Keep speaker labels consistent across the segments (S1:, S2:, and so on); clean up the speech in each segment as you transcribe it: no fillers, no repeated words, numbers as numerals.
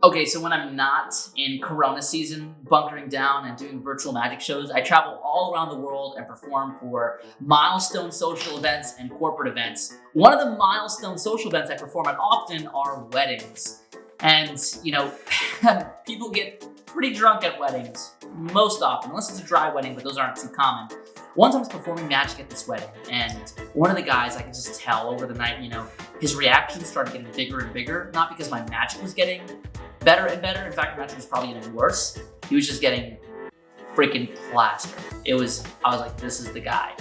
S1: Okay, so when I'm not in Corona season, bunkering down and doing virtual magic shows, I travel all around the world and perform for milestone social events and corporate events. One of the milestone social events I perform at often are weddings. And, people get pretty drunk at weddings most often, unless it's a dry wedding, but those aren't too common. One time I was performing magic at this wedding, and one of the guys, I could just tell over the night, his reactions started getting bigger and bigger, not because my magic was getting better and better. In fact, the magic was probably getting worse. He was just getting freaking plastered. I was like, this is the guy.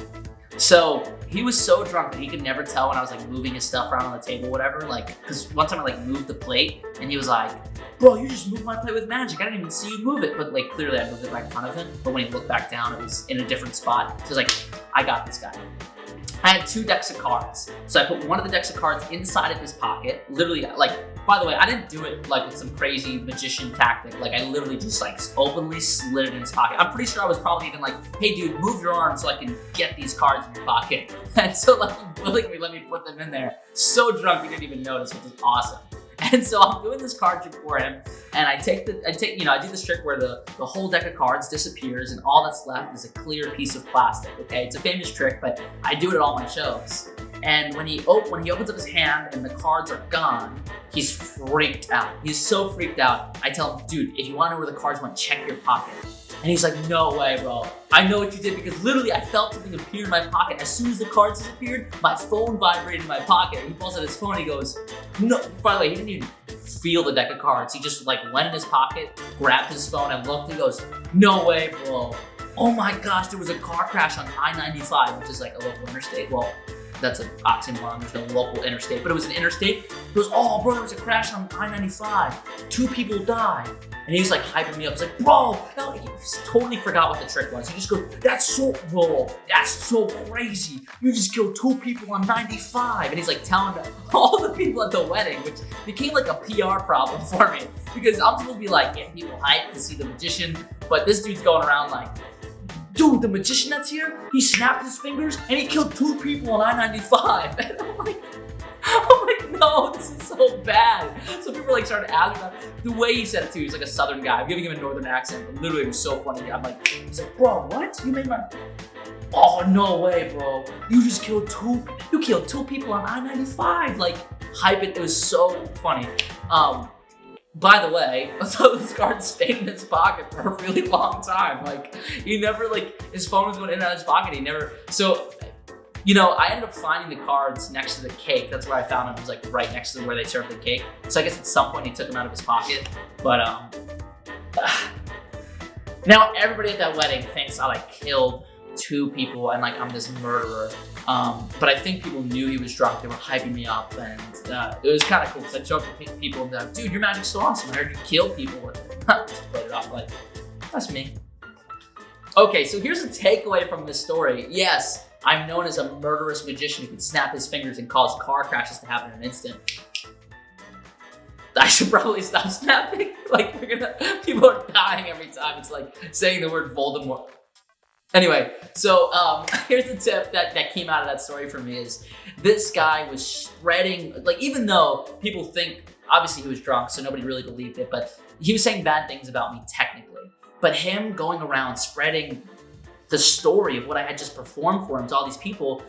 S1: So he was so drunk that he could never tell when I was like moving his stuff around on the table, whatever. Cause one time I moved the plate and he was like, bro, you just moved my plate with magic. I didn't even see you move it. But clearly I moved it right in front of him. But when he looked back down, it was in a different spot. So I was like, I got this guy. I had 2 decks of cards. So I put one of the decks of cards inside of his pocket. Literally, by the way, I didn't do it with some crazy magician tactic. I literally just openly slid it in his pocket. I'm pretty sure I was probably even like, hey dude, move your arm so I can get these cards in your pocket. And so he willingly let me put them in there. So drunk he didn't even notice, which is awesome. And so I'm doing this card trick for him, and I do this trick where the whole deck of cards disappears and all that's left is a clear piece of plastic, okay? It's a famous trick, but I do it at all my shows. And when he opens up his hand and the cards are gone, he's freaked out. He's so freaked out. I tell him, dude, if you want to know where the cards went, check your pocket. And he's like, no way, bro. I know what you did because literally I felt something appear in my pocket. As soon as the cards disappeared, my phone vibrated in my pocket. He pulls out his phone and he goes, no. By the way, he didn't even feel the deck of cards. He just went in his pocket, grabbed his phone and looked and goes, no way, bro. Oh my gosh, there was a car crash on I-95, which is a local interstate. Well, that's an oxymoron, there's no local interstate, but it was an interstate. He goes, oh bro, there was a crash on I-95. 2 people died. And he's hyping me up. He's like, bro, no, he totally forgot what the trick was. He just goes, that's so crazy. You just killed 2 people on 95. And he's telling all the people at the wedding, which became a PR problem for me. Because I'm supposed to be getting people hyped to see the magician, but this dude's going around dude, the magician that's here, he snapped his fingers and he killed 2 people on I-95. And I'm like, no, this is so bad. So people started asking about the way he said it too. He's a southern guy. I'm giving him a northern accent, but literally it was so funny. He's like, bro, what? You made my... Oh, no way, bro. You just killed 2 people on I-95. Hype it. It was so funny. By the way, so this card stayed in his pocket for a really long time. He never, his phone was going in and out of his pocket. He never, so, I ended up finding the cards next to the cake. That's where I found them. It was right next to where they served the cake. So I guess at some point he took them out of his pocket. But, now everybody at that wedding thinks I killed 2 people and I'm this murderer. But I think people knew he was drunk. They were hyping me up, and it was kind of cool because I joked with people and they're like, dude, your magic's so awesome. I heard you killed people. And just played it off that's me. Okay, so here's a takeaway from this story. Yes, I'm known as a murderous magician who can snap his fingers and cause car crashes to happen in an instant. I should probably stop snapping. People are dying every time. It's saying the word Voldemort. Anyway, so here's the tip that came out of that story for me is this guy was spreading, even though people think, obviously he was drunk, so nobody really believed it, but he was saying bad things about me technically. But him going around spreading the story of what I had just performed for him to all these people,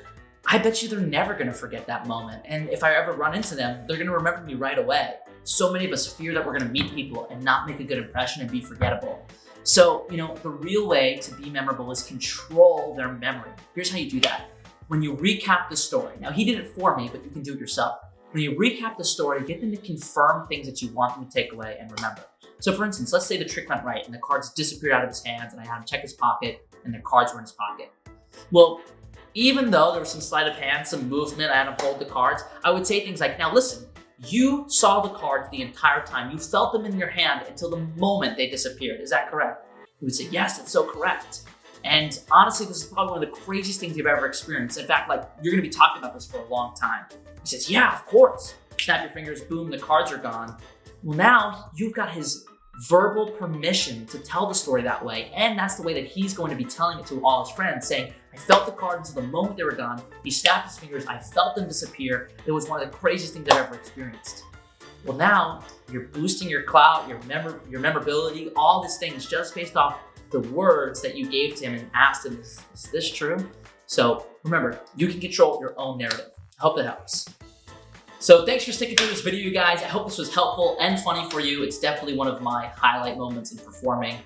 S1: I bet you they're never gonna forget that moment. And if I ever run into them, they're gonna remember me right away. So many of us fear that we're gonna meet people and not make a good impression and be forgettable. So, the real way to be memorable is control their memory. Here's how you do that. When you recap the story, now he did it for me, but you can do it yourself. When you recap the story, get them to confirm things that you want them to take away and remember. So for instance, let's say the trick went right and the cards disappeared out of his hands and I had him check his pocket and the cards were in his pocket. Well, even though there was some sleight of hand, some movement, I had him hold the cards, I would say things like, now listen, you saw the cards the entire time. You felt them in your hand until the moment they disappeared. Is that correct? He would say, yes, that's so correct. And honestly, this is probably one of the craziest things you've ever experienced. In fact, you're gonna be talking about this for a long time. He says, yeah, of course. Snap your fingers, boom, the cards are gone. Well, now you've got his verbal permission to tell the story that way. And that's the way that he's going to be telling it to all his friends, saying, I felt the cards until the moment they were gone. He snapped his fingers. I felt them disappear. It was one of the craziest things I've ever experienced. Well, now you're boosting your clout, your memorability, all these things just based off the words that you gave to him and asked him, is this true? So remember, you can control your own narrative. I hope that helps. So thanks for sticking through this video, you guys. I hope this was helpful and funny for you. It's definitely one of my highlight moments in performing.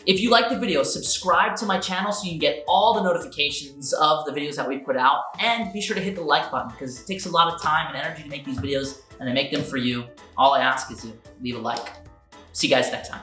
S1: If you like the video, subscribe to my channel so you can get all the notifications of the videos that we put out, and be sure to hit the like button because it takes a lot of time and energy to make these videos, and I make them for you. All I ask is you leave a like. See you guys next time.